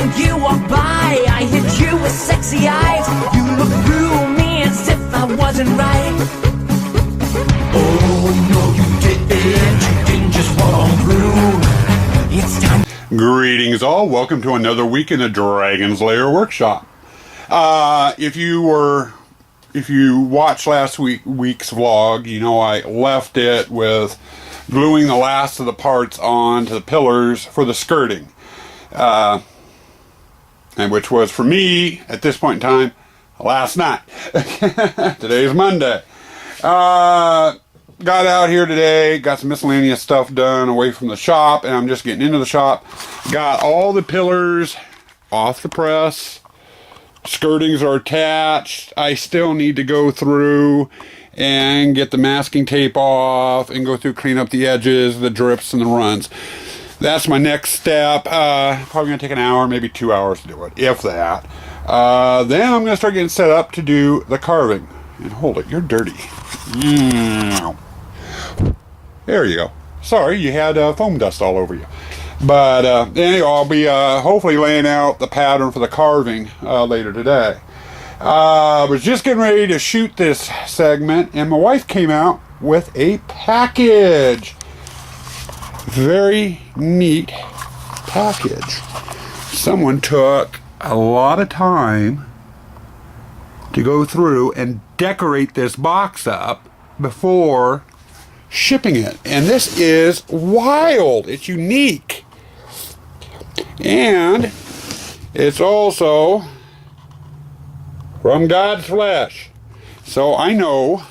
when you walk by, I hit you with sexy eyes. You look through me as if I wasn't right. Oh no, you didn't just walk on through. It's time. Greetings all, welcome to another week in the Dragon's Lair workshop. If you watched last week's vlog, you know I left it with gluing the last of the parts onto the pillars for the skirting. And which was for me, at this point in time, last night. Today's Monday. Got out here today, got some miscellaneous stuff done away from the shop, and I'm just getting into the shop. Got all the pillars off the press. Skirtings are attached. I still need to go through and get the masking tape off and go through, clean up the edges, the drips, and the runs. That's my next step. Probably going to take an hour, maybe 2 hours to do it, if that. Then I'm going to start getting set up to do the carving. And hold it, you're dirty. There you go. Sorry, you had foam dust all over you. But anyway, I'll be hopefully laying out the pattern for the carving later today. I was just getting ready to shoot this segment, and my wife came out with a package. Very neat package. Someone took a lot of time to go through and decorate this box up before shipping it, and this is wild. It's unique, and it's also from God's flesh, so I know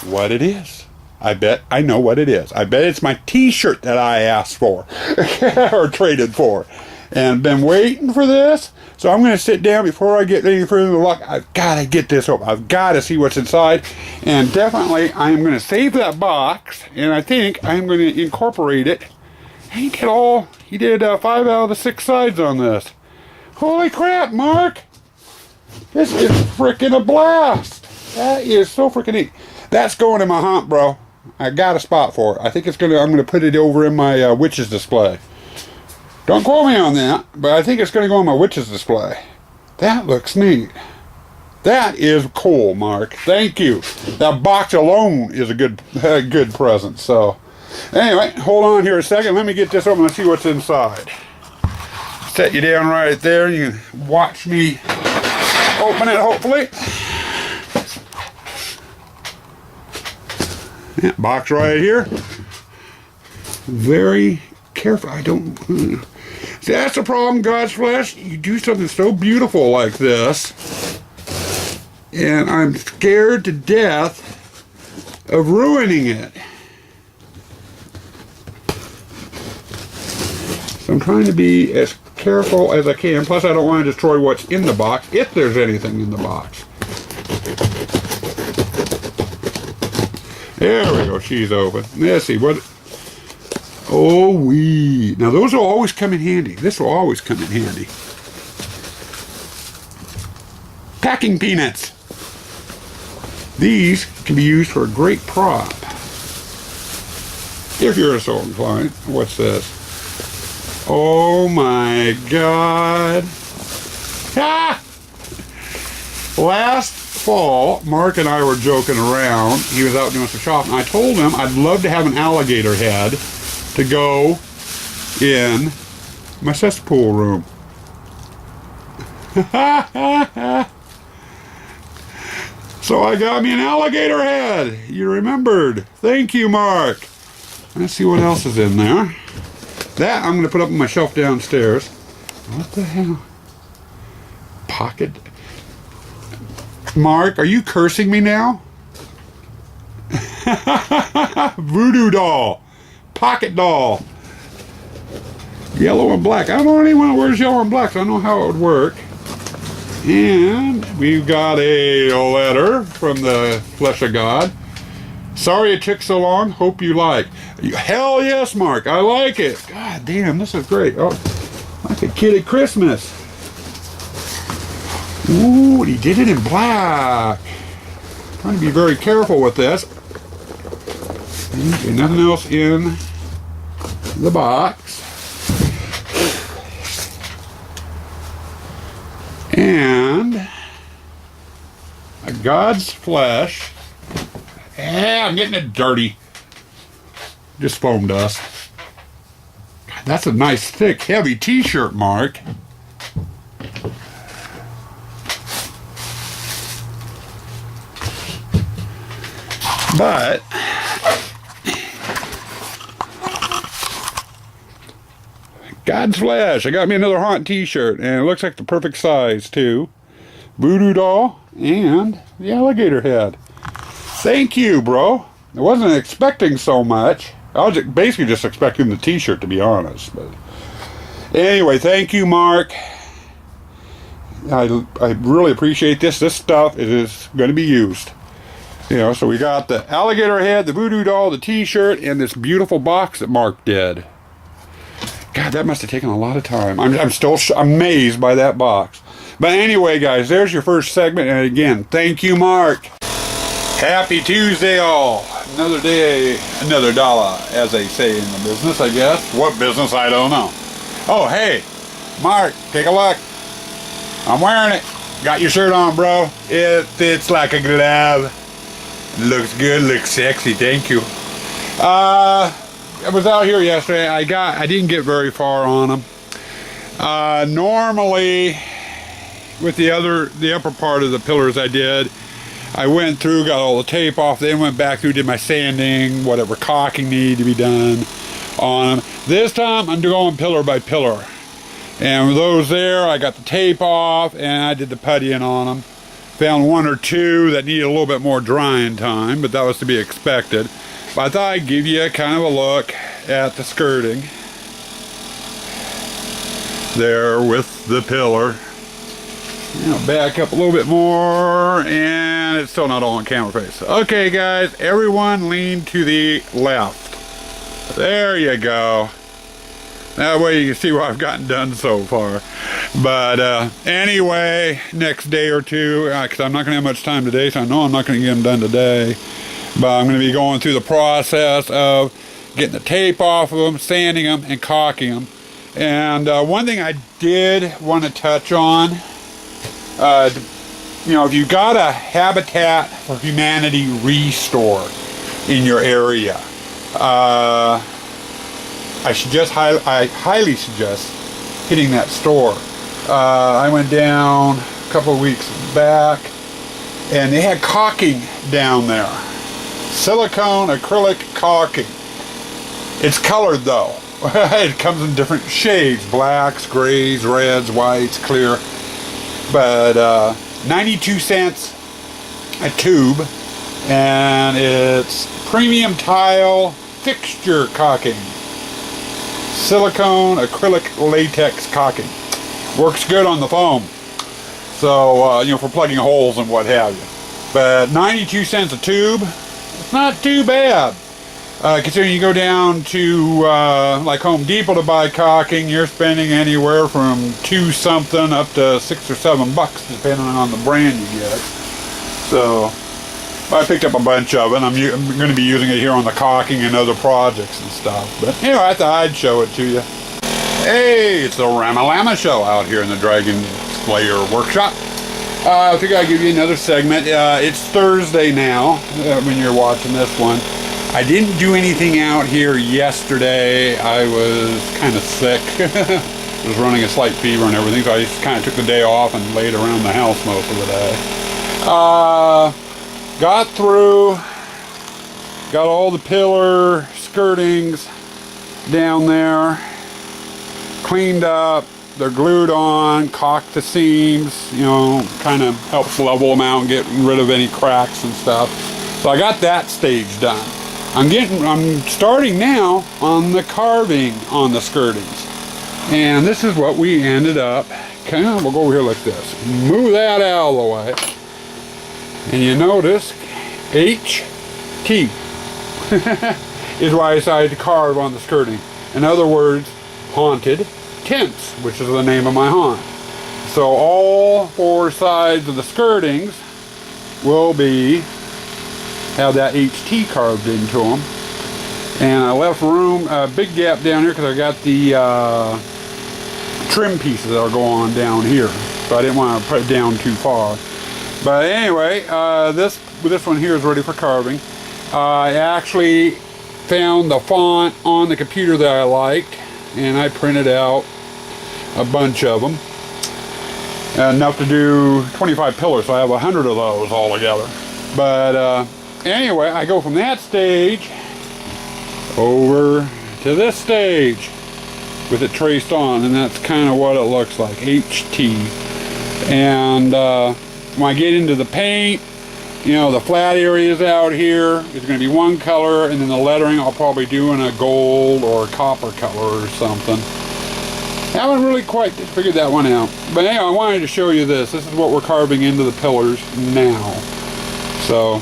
what it is. I bet I know what it is. I bet it's my t-shirt that I asked for or traded for, and been waiting for this. So I'm going to sit down before I get any further to look. I've got to get this open. I've got to see what's inside. And definitely I'm going to save that box. And I think I'm going to incorporate it. He did 5 out of the 6 sides on this. Holy crap, Mark. This is freaking a blast. That is so freaking neat. That's going in my hump, bro. I got a spot for it. I think I'm going to put it over in my witch's display. Don't quote me on that, but I think it's going to go on my witch's display. That looks neat. That is cool, Mark. Thank you. That box alone is a good present. So, anyway, hold on here a second. Let me get this open and see what's inside. Set you down right there. You can watch me open it, hopefully. That box right here. Very careful. I don't... See, that's the problem, God's flesh. You do something so beautiful like this, and I'm scared to death of ruining it. So I'm trying to be as careful as I can. Plus, I don't want to destroy what's in the box, if there's anything in the box. There we go. She's open. Let's see what... Oh, wee. Now, those will always come in handy. This will always come in handy. Packing peanuts. These can be used for a great prop. If you're so inclined. What's this? Oh, my God. Ah! Last fall, Mark and I were joking around. He was out doing some shopping. I told him I'd love to have an alligator head to go in my cesspool room. So I got me an alligator head. You remembered. Thank you, Mark. Let's see what else is in there. That I'm going to put up on my shelf downstairs. What the hell? Pocket. Mark, are you cursing me now? Voodoo doll. Pocket doll. Yellow and black. I don't know anyone who wears yellow and black, so I don't know how it would work. And we've got a letter from the flesh of God. Sorry it took so long. Hope you like. Hell yes, Mark. I like it. God damn, this is great. Oh, like a kid at Christmas. Ooh, he did it in black. Trying to be very careful with this. Okay, nothing else in the box. God's Flesh. Yeah, I'm getting it dirty. Just foam dust. God, that's a nice, thick, heavy t-shirt, Mark. But God's Flesh. I got me another haunt t-shirt, and it looks like the perfect size too. Voodoo doll and the alligator head. Thank you, bro. I wasn't expecting so much. I was basically just expecting the t-shirt, to be honest. But anyway, thank you, Mark. I really appreciate this. This stuff is going to be used. You know, so we got the alligator head, the voodoo doll, the t-shirt, and this beautiful box that Mark did. God, that must have taken a lot of time. I'm still amazed by that box. But anyway, guys, there's your first segment. And again, thank you, Mark. Happy Tuesday, all. Another day, another dollar, as they say in the business, I guess. What business, I don't know. Oh, hey, Mark, take a look. I'm wearing it. Got your shirt on, bro. It fits like a glove. Looks good, looks sexy, thank you. I was out here yesterday. I didn't get very far on them. Normally, with the upper part of the pillars I went through, got all the tape off, then went back through, did my sanding, whatever caulking needed to be done on them. This time, I'm going pillar by pillar. And with those there, I got the tape off, and I did the puttying on them. Found one or two that needed a little bit more drying time, but that was to be expected. But I thought I'd give you kind of a look at the skirting there with the pillar. Back up a little bit more, and it's still not all on camera face. Okay, guys, everyone lean to the left. There you go. That way you can see what I've gotten done so far. But anyway, next day or two, because I'm not going to have much time today, so I know I'm not going to get them done today. But I'm going to be going through the process of getting the tape off of them, sanding them, and caulking them. And one thing I did want to touch on, if you got a Habitat for Humanity restore in your area, I highly suggest hitting that store. I went down a couple of weeks back, and they had caulking down there. Silicone acrylic caulking. It's colored though. It comes in different shades: blacks, grays, reds, whites, clear. But 92 cents a tube, and it's premium tile fixture caulking. Silicone acrylic latex caulking. Works good on the foam. So, for plugging holes and what have you. But 92 cents a tube, it's not too bad. Considering you go down to like Home Depot to buy caulking, you're spending anywhere from $2 something up to $6 or $7, depending on the brand you get. So I picked up a bunch of it. I'm going to be using it here on the caulking and other projects and stuff. But anyway, I thought I'd show it to you. Hey, it's the Ramalama Show out here in the Dragon Slayer workshop. I think I'll give you another segment. It's Thursday now when you're watching this one. I didn't do anything out here yesterday. I was kind of sick. I was running a slight fever and everything, so I just kind of took the day off and laid around the house most of the day. Got through, got all the pillar skirtings down there, cleaned up, they're glued on, caulked the seams, kind of helps level them out and get rid of any cracks and stuff. So I got that stage done. I'm starting now on the carving on the skirtings. And this is what we ended up. We'll go over here like this. Move that out of the way. And you notice HT is why I decided to carve on the skirting. In other words, Haunted Tents, which is the name of my haunt. So all four sides of the skirtings will have that HT carved into them. And I left room, a big gap down here, because I got the trim pieces that'll go on down here. So I didn't want to put it down too far. But anyway, this one here is ready for carving. I actually found the font on the computer that I liked, and I printed out a bunch of them. Enough to do 25 pillars, so I have 100 of those all together. But anyway, I go from that stage over to this stage with it traced on, and that's kind of what it looks like, HT. And when I get into the paint, you know, the flat areas out here is going to be one color, and then the lettering I'll probably do in a gold or a copper color or something. Haven't really quite figured that one out. But anyway, I wanted to show you this. This is what we're carving into the pillars now. So,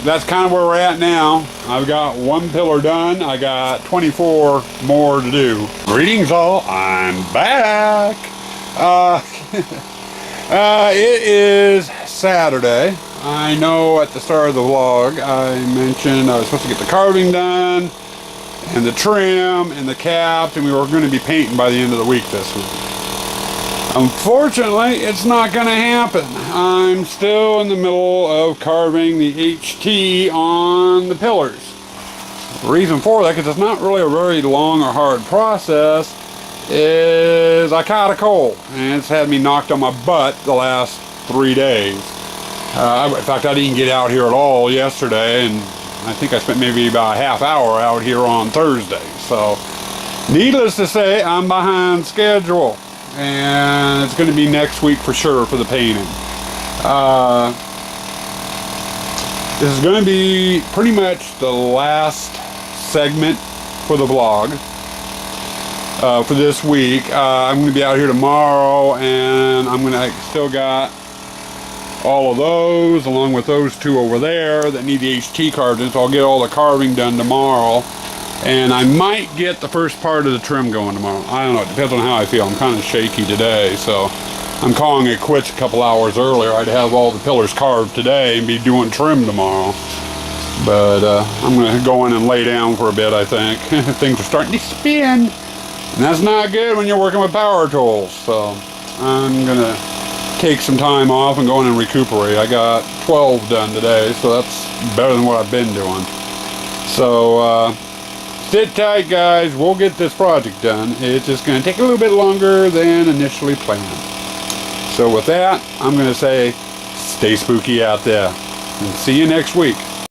that's kind of where we're at now. I've got one pillar done. I got 24 more to do. Greetings all, I'm back. It is Saturday. I know at the start of the vlog I mentioned I was supposed to get the carving done, and the trim, and the caps, and we were going to be painting by the end of the week this week. Unfortunately, it's not going to happen. I'm still in the middle of carving the HT on the pillars. The reason for that, because it's not really a very long or hard process, is I caught a cold, and it's had me knocked on my butt the last 3 days. In fact, I didn't get out here at all yesterday, and I think I spent maybe about a half hour out here on Thursday. So, needless to say, I'm behind schedule. And it's going to be next week for sure for the painting. This is going to be pretty much the last segment for the vlog for this week. I'm going to be out here tomorrow, and I still got all of those, along with those two over there that need the HT carved in, so I'll get all the carving done tomorrow. And I might get the first part of the trim going tomorrow. I don't know, it depends on how I feel. I'm kind of shaky today, so I'm calling it quits a couple hours earlier. I'd have all the pillars carved today and be doing trim tomorrow. But I'm going to go in and lay down for a bit, I think. Things are starting to spin. And that's not good when you're working with power tools. So I'm going to take some time off and go in and recuperate. I got 12 done today, so that's better than what I've been doing. So sit tight, guys. We'll get this project done. It's just going to take a little bit longer than initially planned. So with that, I'm going to say stay spooky out there, and see you next week.